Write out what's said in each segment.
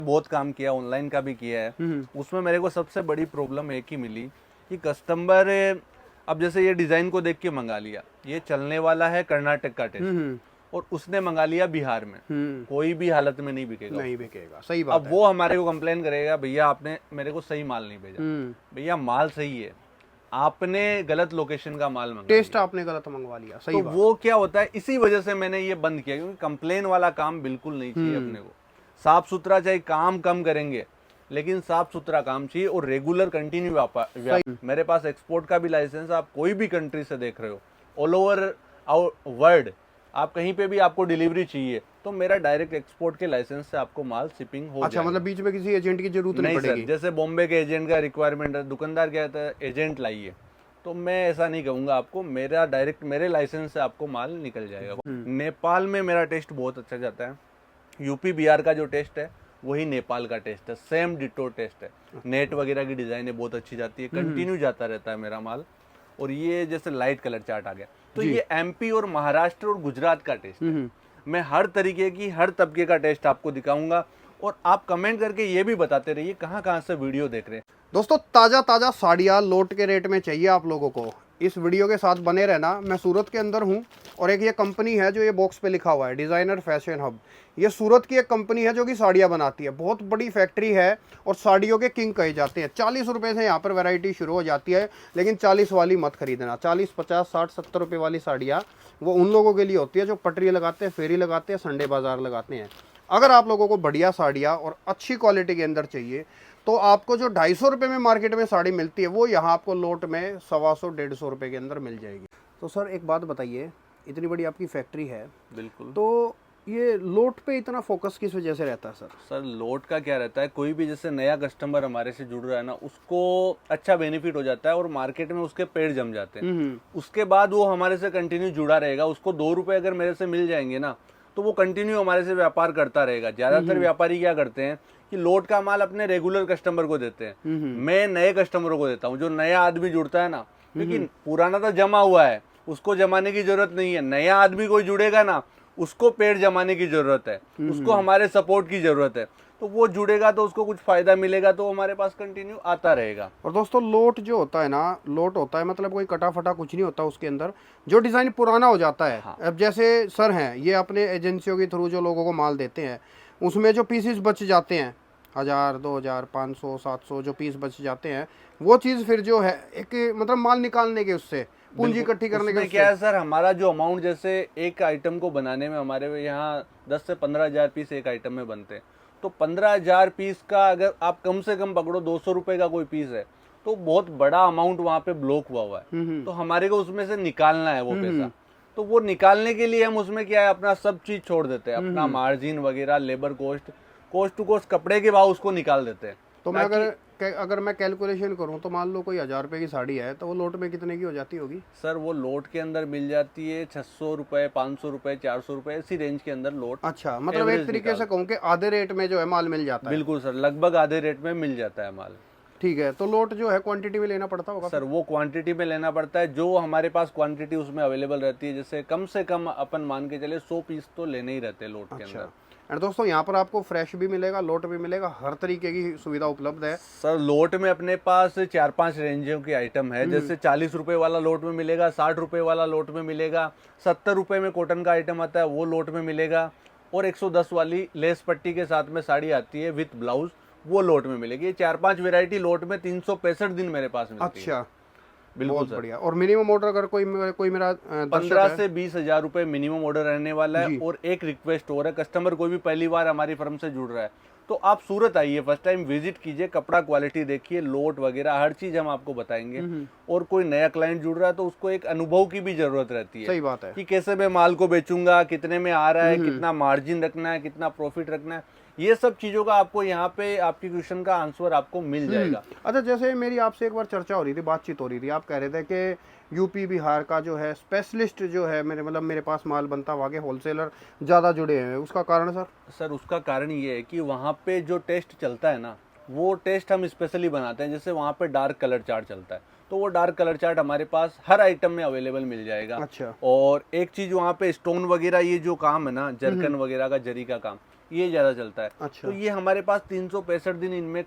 बहुत काम किया, ऑनलाइन का भी किया है। उसमें मेरे को सबसे बड़ी प्रॉब्लम एक ही मिली कि कस्टमर अब जैसे ये डिजाइन को देख के मंगा लिया, ये चलने वाला है कर्नाटक का टेस्ट, और उसने मंगा लिया बिहार में, कोई भी हालत में नहीं बिकेगा, नहीं बिकेगा। सही बात अब वो हमारे को कंप्लेन करेगा, भैया आपने मेरे को सही माल नहीं भेजा। भैया माल सही है, आपने गलत लोकेशन का माल मंगा टेस्ट आपने गलत मंगवा लिया। सही तो बात। वो क्या होता है, इसी वजह से मैंने ये बंद किया, क्योंकि कंप्लेन वाला काम बिल्कुल नहीं चाहिए अपने को। साफ सुथरा, चाहे काम कम करेंगे लेकिन साफ सुथरा काम चाहिए, और रेगुलर कंटिन्यू व्यापार। मेरे पास एक्सपोर्ट का भी लाइसेंस, आप कोई भी कंट्री से देख रहे हो, ऑल ओवर वर्ल्ड, आप कहीं पे भी आपको डिलीवरी चाहिए तो मेरा डायरेक्ट एक्सपोर्ट के लाइसेंस से आपको माल शिपिंग हो अच्छा, मतलब बीच में किसी एजेंट की जरूरत नहीं पड़ेगी। सर, जैसे बॉम्बे के एजेंट का रिक्वायरमेंट है, दुकानदार कहता है एजेंट लाइए, तो मैं ऐसा नहीं कहूंगा आपको, मेरा डायरेक्ट मेरे लाइसेंस से आपको माल निकल जाएगा। नेपाल में मेरा टेस्ट बहुत अच्छा जाता है, यूपी बिहार का जो टेस्ट है वही नेपाल का टेस्ट है, सेम डिटो टेस्ट है। नेट वगैरह की डिजाइन है बहुत अच्छी जाती है, कंटिन्यू जाता रहता है मेरा माल। और ये जैसे लाइट कलर चार्ट आ गया, तो ये एमपी और महाराष्ट्र और गुजरात का टेस्ट है। मैं हर तरीके की, हर तबके का टेस्ट आपको दिखाऊंगा, और आप कमेंट करके ये भी बताते रहिए कहाँ कहाँ से वीडियो देख रहे हैं। दोस्तों, ताज़ा ताज़ा साड़ियाँ लोट के रेट में चाहिए आप लोगों को, इस वीडियो के साथ बने रहना। मैं सूरत के अंदर हूँ, और एक ये कंपनी है जो ये बॉक्स पे लिखा हुआ है डिज़ाइनर फैशन हब। ये सूरत की एक कंपनी है जो कि साड़ियाँ बनाती है, बहुत बड़ी फैक्ट्री है, और साड़ियों के किंग कहे जाते हैं। 40 रुपये से यहाँ पर वैरायटी शुरू हो जाती है, लेकिन 40 वाली मत खरीदना। 40, 50, 60, 70 रुपये वाली साड़ियाँ वो उन लोगों के लिए होती है जो पटरी लगाते हैं, फेरी लगाते हैं, संडे बाजार लगाते हैं। अगर आप लोगों को बढ़िया साड़ियाँ और अच्छी क्वालिटी के अंदर चाहिए, तो आपको जो 250 रुपये में मार्केट में साड़ी मिलती है, वो यहाँ आपको लोट में 125, 150 रुपये के अंदर मिल जाएगी। तो सर एक बात बताइए, इतनी बड़ी आपकी फैक्ट्री है, बिल्कुल, तो ये लोट पे इतना फोकस किस वजह से रहता है सर? सर लोट का क्या रहता है, कोई भी जैसे नया कस्टमर हमारे से जुड़ रहा है ना, उसको अच्छा बेनिफिट हो जाता है, और मार्केट में उसके पेड़ जम जाते हैं। उसके बाद वो हमारे से कंटिन्यू जुड़ा रहेगा। उसको 2 रुपए अगर मेरे से मिल जाएंगे ना, तो वो कंटिन्यू हमारे से व्यापार करता रहेगा। ज्यादातर व्यापारी क्या करते हैं कि लोट का माल अपने रेगुलर कस्टमर को देते हैं, मैं नए कस्टमरों को देता हूँ। जो नया आदमी जुड़ता है ना, क्योंकि पुराना तो जमा हुआ है, उसको जमाने की जरूरत नहीं है। नया आदमी कोई जुड़ेगा ना, उसको पेड़ जमाने की जरूरत है, उसको हमारे सपोर्ट की जरूरत है। तो वो जुड़ेगा तो उसको कुछ फायदा मिलेगा, तो हमारे पास कंटिन्यू आता रहेगा। और दोस्तों, लोट जो होता है ना, लोट होता है मतलब कोई कटा फटा कुछ नहीं होता उसके अंदर, जो डिज़ाइन पुराना हो जाता है। हाँ। अब जैसे सर हैं, ये अपने एजेंसियों के थ्रू जो लोगों को माल देते हैं, उसमें जो पीसेस बच जाते हैं, 1000, 2000, 500, 700 जो पीस बच जाते हैं, वो चीज़ फिर जो है एक मतलब माल निकालने के, उससे पूंजी इकट्ठी करने के। क्या है सर, हमारा जो अमाउंट, जैसे एक आइटम को बनाने में हमारे यहाँ 10 से 15,000 पीस एक आइटम में बनते हैं, तो 15,000 पीस का अगर आप कम से कम पकड़ो 200 रुपए का कोई पीस है, तो बहुत बड़ा अमाउंट वहाँ पे ब्लॉक हुआ है। तो हमारे को उसमें से निकालना है वो पैसा, तो वो निकालने के लिए हम उसमें क्या है, अपना सब चीज छोड़ देते हैं, अपना मार्जिन वगैरह, labour cost, cost to cost, कपड़े के भाव, उसको निकाल देते हैं। तो मैं अगर मैं कैलकुलेशन करूं, तो मान लो कोई 1000 रुपये की साड़ी है, तो वो लोट में कितने की हो जाती होगी? सर वो लोट के अंदर मिल जाती है 600 रुपए, 500 रुपए, 400 रुपए, इसी रेंज के अंदर लोट। अच्छा, मतलब एक तरीके से कहूँ कि आधे रेट में जो है माल मिल जाता है। बिल्कुल सर, लगभग आधे रेट में मिल जाता है माल। ठीक है, तो लोट जो है क्वांटिटी में लेना पड़ता होगा सर? वो क्वांटिटी में लेना पड़ता है, जो हमारे पास क्वांटिटी उसमें अवेलेबल रहती है। जैसे कम से कम अपन मान के चले 100 पीस तो लेने ही रहते हैं लोट के अंदर। और दोस्तों, यहाँ पर आपको फ्रेश भी मिलेगा, लोट भी मिलेगा, हर तरीके की सुविधा उपलब्ध है। सर लोट में अपने पास 4-5 रेंजों के आइटम है। जैसे 40 रुपए वाला लोट में मिलेगा, 60 रुपए वाला लोट में मिलेगा, 70 रुपए में कॉटन का आइटम आता है वो लोट में मिलेगा, और 110 वाली लेस पट्टी के साथ में साड़ी आती है विथ ब्लाउज, वो लोट में मिलेगी। ये 4-5 वेरायटी लोट में 365 दिन मेरे पास मिलती है। अच्छा, बिल्कुल बढ़िया। और मिनिमम ऑर्डर अगर कोई मेरा 15 से 20,000 रुपए मिनिमम ऑर्डर रहने वाला है। और एक रिक्वेस्ट और है, कस्टमर कोई भी पहली बार हमारी फर्म से जुड़ रहा है, तो आप सूरत आइए, फर्स्ट टाइम विजिट कीजिए, कपड़ा क्वालिटी देखिए, लोट वगैरह हर चीज हम आपको बताएंगे। और कोई नया क्लाइंट जुड़ रहा है तो उसको एक अनुभव की भी जरूरत रहती है। सही बात है कि कैसे मैं माल को बेचूंगा, कितने में आ रहा है, कितना मार्जिन रखना है, कितना प्रॉफिट रखना है, ये सब चीजों का आपको यहाँ पे आपकी क्वेश्चन का आंसर आपको मिल जाएगा। अच्छा, जैसे मेरी आपसे एक बार चर्चा हो रही थी, बातचीत हो रही थी, आप कह रहे थे कि यूपी बिहार का जो है स्पेशलिस्ट जो है मेरे पास माल बनता, वहाँ के होलसेलर ज़्यादा जुड़े हैं, उसका कारण सर? सर उसका कारण ये है कि वहाँ पे जो टेस्ट चलता है ना, वो टेस्ट हम स्पेशली बनाते हैं। जैसे वहाँ पे डार्क कलर चार्ट चलता है, तो वो डार्क कलर चार्ट हमारे पास हर आइटम में अवेलेबल मिल जाएगा। अच्छा। और एक चीज वहाँ पे स्टोन वगैरह, ये जो काम है ना, जरकन वगैरह का, जरी का काम, ये ज्यादा चलता है। अच्छा। तो ये हमारे पास 365 दिन इनमें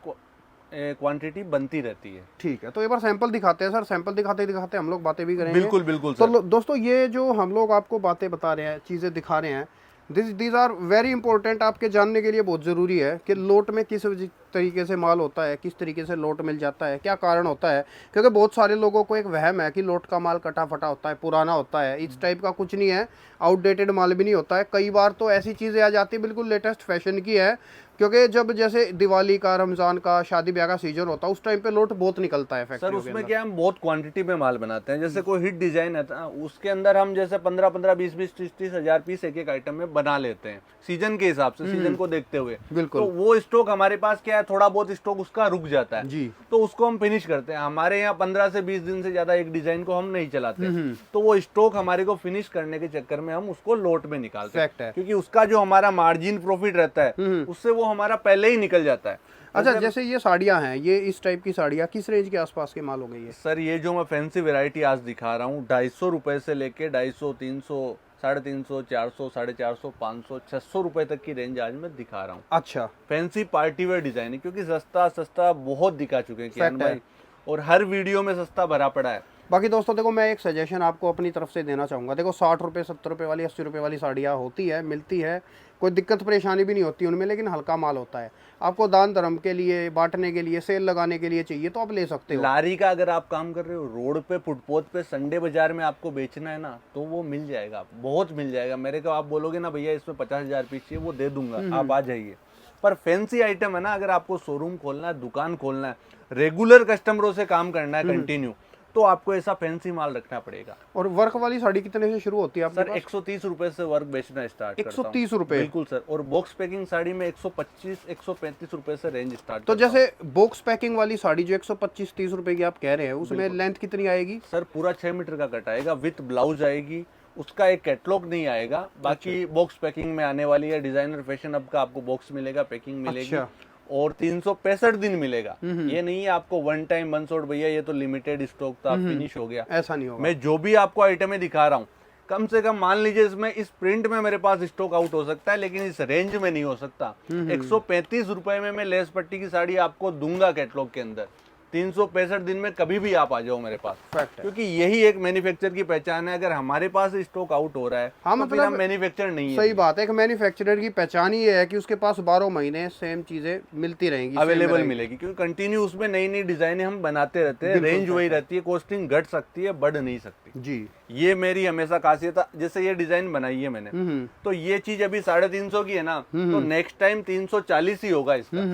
क्वांटिटी बनती रहती है। ठीक है, तो एक बार सैंपल दिखाते हैं सर, सैंपल दिखाते दिखाते हम लोग बातें भी करेंगे। बिल्कुल बिल्कुल तो सर। दोस्तों ये जो हम लोग आपको बातें बता रहे हैं, चीज़ें दिखा रहे हैं, दीज आर वेरी इंपॉर्टेंट, आपके जानने के लिए बहुत ज़रूरी है कि लोट में किस तरीके से माल होता है, किस तरीके से लोट मिल जाता है, क्या कारण होता है। क्योंकि बहुत सारे लोगों को एक वहम है कि लोट का माल कटा फटा होता है, पुराना होता है। इस टाइप का कुछ नहीं है, आउटडेटेड माल भी नहीं होता है। कई बार तो ऐसी चीज़ें आ जाती है बिल्कुल लेटेस्ट फैशन की है, क्योंकि जब जैसे दिवाली का, रमज़ान का, शादी ब्याह का सीजन होता है, उस टाइम पे लोट बहुत निकलता है सर फैक्ट्रियों के उसमें अंदर। क्या हम बहुत क्वांटिटी में माल बनाते हैं। जैसे कोई हिट डिजाइन है ना, उसके अंदर हम जैसे 15-15, 20-20, 30-30 हजार पीस एक एक आइटम में बना लेते हैं, सीजन के हिसाब से, सीजन को देखते हुए। बिल्कुल। तो वो स्टॉक हमारे पास क्या है, थोड़ा बहुत स्टॉक उसका रुक जाता है जी। तो उसको हम फिनिश करते हैं। हमारे यहाँ 15 से 20 दिन से ज्यादा एक डिजाइन को हम नहीं चलाते, तो वो स्टॉक हमारे को फिनिश करने के चक्कर में हम उसको लोट में निकालते फैक्ट है। हैं, क्योंकि उसका जो हमारा मार्जिन प्रॉफिट रहता है उससे वो हमारा पहले ही निकल जाता है। अच्छा, जैसे ये साड़ियाँ हैं, ये इस टाइप की साड़ियाँ किस रेंज के आसपास के माल हो गई है? सर ये जो मैं फैंसी वैरायटी आज दिखा रहा हूँ, 250 रुपए से लेके 250, 300, 350, 400, 450, 500, 600 रुपए तक की रेंज आज मैं दिखा रहा हूँ। अच्छा। फैंसी पार्टी वेयर डिजाइन है, क्योंकि सस्ता सस्ता बहुत दिखा चुके हैं कियान Fact है। भाई, और हर वीडियो में सस्ता भरा पड़ा है। बाकी दोस्तों देखो, मैं एक सजेशन आपको अपनी तरफ से देना चाहूँगा। देखो 60 रुपये, 70 रुपये वाली, 80 रुपये वाली साड़ियाँ होती है, मिलती है, कोई दिक्कत परेशानी भी नहीं होती उनमें, लेकिन हल्का माल होता है। आपको दान धर्म के लिए, बांटने के लिए, सेल लगाने के लिए चाहिए तो आप ले सकते हो। लारी का अगर आप काम कर रहे हो, रोड पे, फुटपाथ पे, संडे बाजार में आपको बेचना है ना, तो वो मिल जाएगा, बहुत मिल जाएगा। मेरे को आप बोलोगे ना भैया इसमें 50,000 पीस चाहिए, वो दे दूंगा, आप आ जाइए। पर फैंसी आइटम है ना, अगर आपको शोरूम खोलना है, दुकान खोलना है, रेगुलर कस्टमरों से काम करना है कंटिन्यू, तो आपको ऐसा फैंसी माल रखना पड़ेगा। और वर्क वाली साड़ी कितने से शुरू होती है आपके सर पास? 130 रुपए से वर्क बेचना स्टार्ट करता हूं। 130 रुपये? बिल्कुल सर। और बॉक्स पैकिंग साड़ी में 125, 135 रुपए से रेंज स्टार्ट। तो जैसे बॉक्स पैकिंग वाली साड़ी जो 125-30 रुपए की आप कह रहे हैं, उसमें लेंथ कितनी आएगी? सर पूरा 6 मीटर का कट आएगा, विथ ब्लाउज आएगी, उसका एक कैटलॉग नहीं आएगा। बाकी बॉक्स पैकिंग में आने वाली है, डिजाइनर फैशन हब का आपको बॉक्स मिलेगा, पैकिंग मिलेगी। अच्छा। और 365 दिन मिलेगा। ये नहीं है आपको वन टाइम वन शॉट, भैया ये तो लिमिटेड स्टॉक था, फिनिश हो गया, ऐसा नहीं होगा। मैं जो भी आपको आइटमें दिखा रहा हूँ, कम से कम मान लीजिए इसमें इस प्रिंट में मेरे पास स्टॉक आउट हो सकता है, लेकिन इस रेंज में नहीं हो सकता। 135 रुपए में मैं लेस पट्टी की साड़ी आपको दूंगा कैटलॉग के अंदर। 365 दिन में कभी भी आप आ जाओ मेरे पास, फैक्ट है। क्योंकि यही एक मैन्युफैक्चर की पहचान है। अगर हमारे पास स्टॉक आउट हो रहा है, हाँ, तो फिर मतलब हम मैन्युफैक्चर नहीं है। सही बात है, एक मैन्युफैक्चरर की पहचान ही है कि उसके पास 12 महीने सेम चीजें मिलती रहेंगी, अवेलेबल मिलेगी, क्योंकि कंटिन्यू उसमें नई नई डिजाइने हम बनाते रहते हैं। रेंज वही रहती है, कॉस्टिंग घट सकती है, बढ़ नहीं सकती जी। ये मेरी हमेशा खासियत है। जैसे ये डिजाइन बनाई है मैंने, तो ये चीज अभी 350 की है ना, तो नेक्स्ट टाइम 340 ही होगा इसका,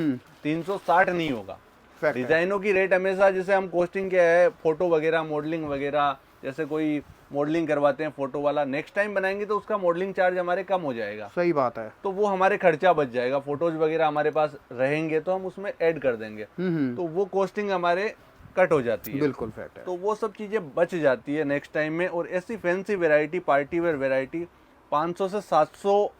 360 नहीं होगा। डिजाइनों की रेट हमेशा, जैसे हम कॉस्टिंग क्या है, फोटो वगैरह, मॉडलिंग वगैरह, जैसे कोई मॉडलिंग करवाते हैं फोटो वाला, नेक्स्ट टाइम बनाएंगे तो उसका मॉडलिंग चार्ज हमारे कम हो जाएगा। सही बात है। तो वो हमारे खर्चा बच जाएगा, फोटोज वगैरह हमारे पास रहेंगे तो हम उसमें ऐड कर देंगे, तो वो कॉस्टिंग हमारे कट हो जाती है। बिल्कुल फैक्ट है। तो वो सब चीजें बच जाती है नेक्स्ट टाइम में। और ऐसी fancy variety, party wear variety 500 से 700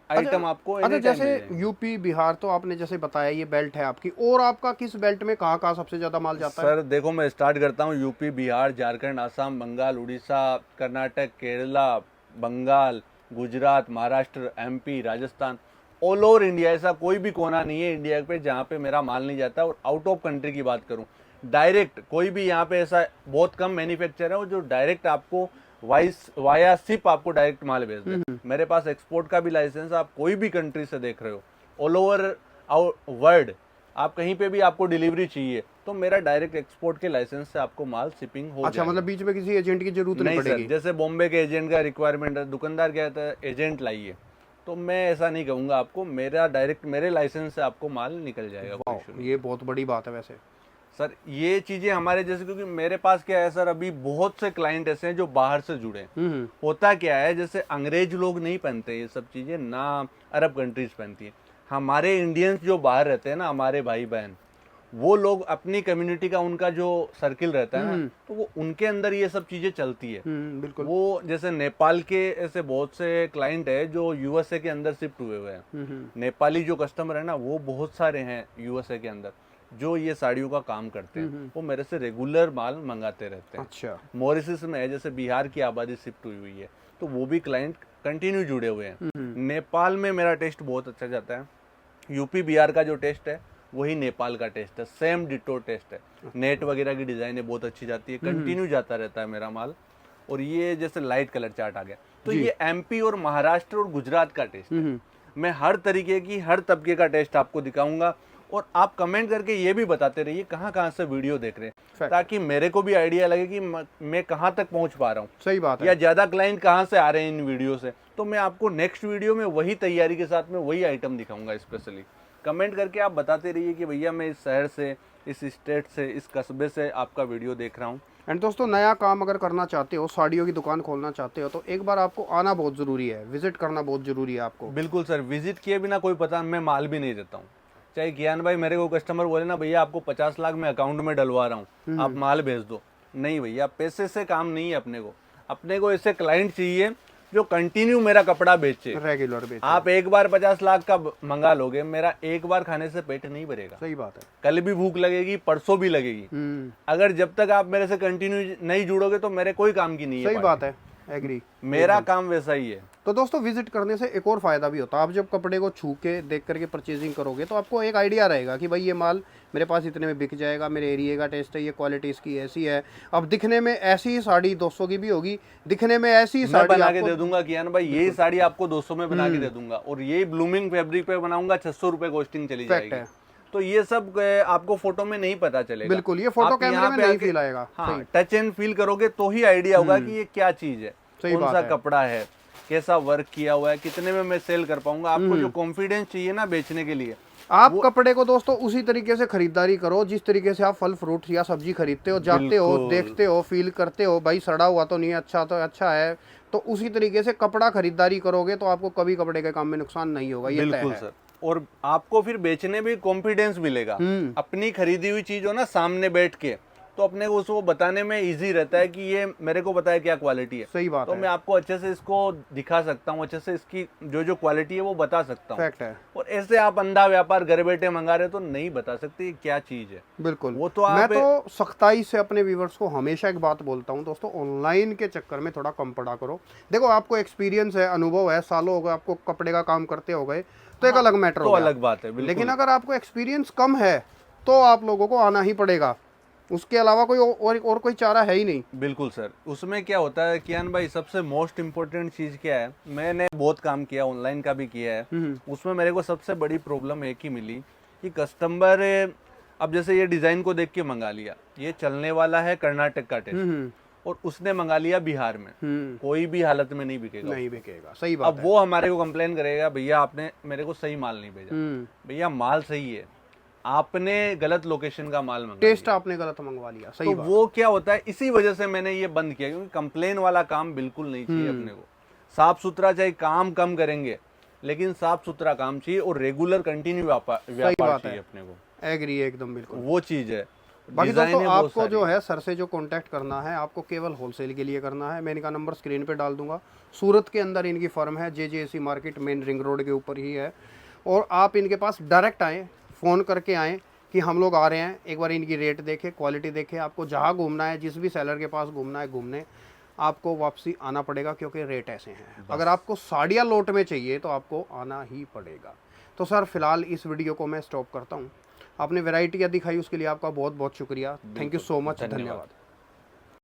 आइटम आपको अच्छा, जैसे यूपी बिहार तो आपने जैसे बताया ये बेल्ट है आपकी, और आपका किस बेल्ट में कहाँ कहाँ सबसे ज्यादा माल जाता है? सर देखो, मैं स्टार्ट करता हूँ UP, Bihar, Jharkhand, Assam, Bengal, Orissa, Karnataka, Kerala, Bengal, Gujarat, Maharashtra, MP, Rajasthan, all over India. ऐसा कोई भी कोना नहीं है इंडिया पे जहाँ पे मेरा माल नहीं जाता। और आउट ऑफ कंट्री की बात करूँ, डायरेक्ट कोई भी यहाँ पे ऐसा बहुत कम मैन्युफैक्चर है वो जो डायरेक्ट आपको वाया शिप आपको डायरेक्ट माल भेज दे। मेरे पास एक्सपोर्ट का भी लाइसेंस, आप कोई भी कंट्री से देख रहे हो, ऑल ओवर वर्ल्ड, आप कहीं पे भी आपको डिलीवरी चाहिए तो मेरा डायरेक्ट एक्सपोर्ट के लाइसेंस से आपको माल शिपिंग हो अच्छा, मतलब बीच में किसी एजेंट की जरूरत नहीं पड़ेगी? सर, जैसे बॉम्बे के एजेंट का रिक्वायरमेंट है, दुकानदार कहता है एजेंट लाइए, तो मैं ऐसा नहीं कहूंगा आपको, मेरा डायरेक्ट मेरे लाइसेंस से आपको माल निकल जाएगा। ये बहुत बड़ी बात है वैसे सर। ये चीजें हमारे जैसे, क्योंकि मेरे पास क्या है सर, अभी बहुत से क्लाइंट ऐसे हैं जो बाहर से जुड़े हैं। होता क्या है, जैसे अंग्रेज लोग नहीं पहनते ये सब चीजें, ना अरब कंट्रीज पहनती है। हमारे इंडियंस जो बाहर रहते हैं ना, हमारे भाई बहन, वो लोग अपनी कम्युनिटी का, उनका जो सर्किल रहता है ना, तो वो उनके अंदर ये सब चीजें चलती है। बिल्कुल। वो जैसे नेपाल के ऐसे बहुत से क्लाइंट है जो यूएसए के अंदर शिफ्ट हुए हुए हैं। नेपाली जो कस्टमर है ना, वो बहुत सारे हैं यूएसए के अंदर जो ये साड़ियों का काम करते हैं। वो मेरे से रेगुलर माल मंगाते रहते हैं। अच्छा। मॉरिशस में है, जैसे बिहार की आबादी शिफ्ट हुई है, तो वो भी क्लाइंट कंटिन्यू जुड़े हुए हैं। नेपाल में मेरा टेस्ट बहुत अच्छा जाता है। यूपी बिहार का जो टेस्ट है वही नेपाल का टेस्ट है, सेम डिटो टेस्ट है। नेट वगैरह की डिजाइने बहुत अच्छी जाती है, कंटिन्यू जाता रहता है मेरा माल। और ये जैसे लाइट कलर चार्ट आ गया, तो ये एमपी और महाराष्ट्र और गुजरात का टेस्ट है। मैं हर तरीके की, हर तबके का टेस्ट आपको दिखाऊंगा। और आप कमेंट करके ये भी बताते रहिए कहाँ कहाँ से वीडियो देख रहे हैं, ताकि मेरे को भी आइडिया लगे कि मैं कहाँ तक पहुँच पा रहा हूँ। सही बात है। या ज़्यादा क्लाइंट कहाँ से आ रहे हैं इन वीडियो से, तो मैं आपको नेक्स्ट वीडियो में वही तैयारी के साथ में वही आइटम दिखाऊंगा स्पेशली। कमेंट करके आप बताते रहिए कि भैया मैं इस शहर से, इस स्टेट से, इस कस्बे से आपका वीडियो देख रहा हूँ। एंड दोस्तों, नया काम अगर करना चाहते हो, साड़ियों की दुकान खोलना चाहते हो, तो एक बार आपको आना बहुत ज़रूरी है, विजिट करना बहुत ज़रूरी है आपको। बिल्कुल सर, विजिट किए बिना कोई पता मैं माल भी नहीं देता हूँ। चाहे कियान भाई मेरे को कस्टमर बोले ना भैया आपको 50 लाख मैं अकाउंट में डलवा रहा हूँ, आप माल भेज दो, नहीं भैया, पैसे से काम नहीं है अपने को ऐसे क्लाइंट चाहिए जो कंटिन्यू मेरा कपड़ा बेचे, रेगुलर बेचे। आप एक बार 50 लाख का मंगा लोगे, मेरा एक बार खाने से पेट नहीं भरेगा। सही बात है। कल भी भूख लगेगी, परसों भी लगेगी। अगर जब तक आप मेरे से कंटिन्यू नहीं जुड़ोगे तो मेरे कोई काम की नहीं है। सही बात है, एग्री। मेरा काम वैसा ही है। तो दोस्तों, विजिट करने से एक और फायदा भी होता है। आप जब कपड़े को छू के देख करके परचेजिंग करोगे तो आपको एक आइडिया रहेगा कि भाई ये माल मेरे पास इतने में बिक जाएगा, मेरे एरिया का टेस्ट है, ये क्वालिटी इसकी ऐसी है। अब दिखने में ऐसी ही साड़ी 200 की भी होगी, दिखने में ऐसी मैं साड़ी बना के दे दूंगा कियान भाई, यही साड़ी आपको 200 में बना के दे दूंगा, और यही ब्लूमिंग फैब्रिक पे बनाऊंगा, 600 रुपए कॉस्टिंग चली जाएगी। तो ये सब आपको फोटो में नहीं पता चलेगा। बिल्कुल, ये फोटो कैमरे में नहीं फील आएगा। हाँ, टच एंड फील करोगे तो ही आइडिया होगा कि ये क्या चीज है, कौन सा कपड़ा है, कैसा वर्क किया हुआ है, कितने में मैं सेल कर पाऊंगा। आपको जो कॉन्फिडेंस चाहिए ना बेचने के लिए, आप कपड़े को दोस्तों उसी तरीके से खरीदारी करो जिस तरीके से आप फल फ्रूट या सब्जी खरीदते हो, जाते हो, देखते हो, फील करते हो, भाई सड़ा हुआ तो नहीं, अच्छा तो अच्छा है। तो उसी तरीके से कपड़ा खरीदारी करोगे तो आपको कभी कपड़े के काम में नुकसान नहीं होगा। ये बिल्कुल सर। और आपको फिर बेचने में कॉन्फिडेंस मिलेगा। अपनी खरीदी हुई चीज हो ना सामने बैठ के, तो अपने को उसको बताने में इजी रहता है कि ये मेरे को पता है क्या क्वालिटी है। सही बात तो है। मैं आपको अच्छे से इसको दिखा सकता हूँ, अच्छे से इसकी जो क्वालिटी है वो बता सकता हूँ। फैक्ट है। और ऐसे आप अंधा व्यापार घर बैठे मंगा रहे तो नहीं बता सकते क्या चीज है। बिल्कुल, वो तो मैं तो सख्ताई से अपने व्यूवर्स को हमेशा एक बात बोलता हूँ दोस्तों, ऑनलाइन के चक्कर में थोड़ा कम पड़ा करो। देखो, आपको एक्सपीरियंस है, अनुभव है, सालों हो गए आपको कपड़े का काम करते हो गए, तो एक अलग मैटर हो गया, अलग बात है। लेकिन अगर आपको एक्सपीरियंस कम है तो आप लोगों को आना ही पड़ेगा, उसके अलावा कोई और कोई चारा है ही नहीं। बिल्कुल सर। उसमें क्या होता है कियान भाई, सबसे मोस्ट इम्पोर्टेंट चीज क्या है, मैंने बहुत काम किया, ऑनलाइन का भी किया है, उसमें मेरे को सबसे बड़ी प्रॉब्लम एक ही मिली कि कस्टमर, अब जैसे ये डिजाइन को देख के मंगा लिया, ये चलने वाला है कर्नाटक का टेस्ट, और उसने मंगा लिया बिहार में, कोई भी हालत में नहीं बिकेगा। नहीं बिकेगा, सही बात अब वो हमारे को कंप्लेन करेगा, भैया आपने मेरे को सही माल नहीं भेजा। भैया माल सही है, आपने गलत लोकेशन का माल मंगा, टेस्ट आपने गलत मंगवा लिया। सही तो वो क्या होता है, इसी वजह से मैंने ये बंद किया, क्योंकि कंप्लेन वाला काम बिल्कुल नहीं चाहिए अपने को। साफ सुथरा, चाहे काम कम करेंगे लेकिन साफ सुथरा काम चाहिए, और रेगुलर कंटिन्यू व्यापार चाहिए अपने को। एग्री, एकदम बिल्कुल, वो चीज है। बाकी दोस्तों, आपको जो है सर से जो कांटेक्ट करना है, आपको केवल होलसेल के लिए करना है। मैं इनका नंबर स्क्रीन पे डाल दूंगा। सूरत के अंदर इनकी फर्म है, JJC market, main ring road के ऊपर ही है। और आप इनके पास डायरेक्ट आएँ, फ़ोन करके आएँ कि हम लोग आ रहे हैं, एक बार इनकी रेट देखें, क्वालिटी देखें। आपको जहाँ घूमना है, जिस भी सेलर के पास घूमना है घूमने, आपको वापसी आना पड़ेगा, क्योंकि रेट ऐसे हैं। अगर आपको साड़ियाँ लोट में चाहिए तो आपको आना ही पड़ेगा। तो सर, फिलहाल इस वीडियो को मैं स्टॉप करता हूँ। आपने वैरायटियाँ दिखाई, उसके लिए आपका बहुत बहुत शुक्रिया। थैंक यू सो मच, धन्यवाद।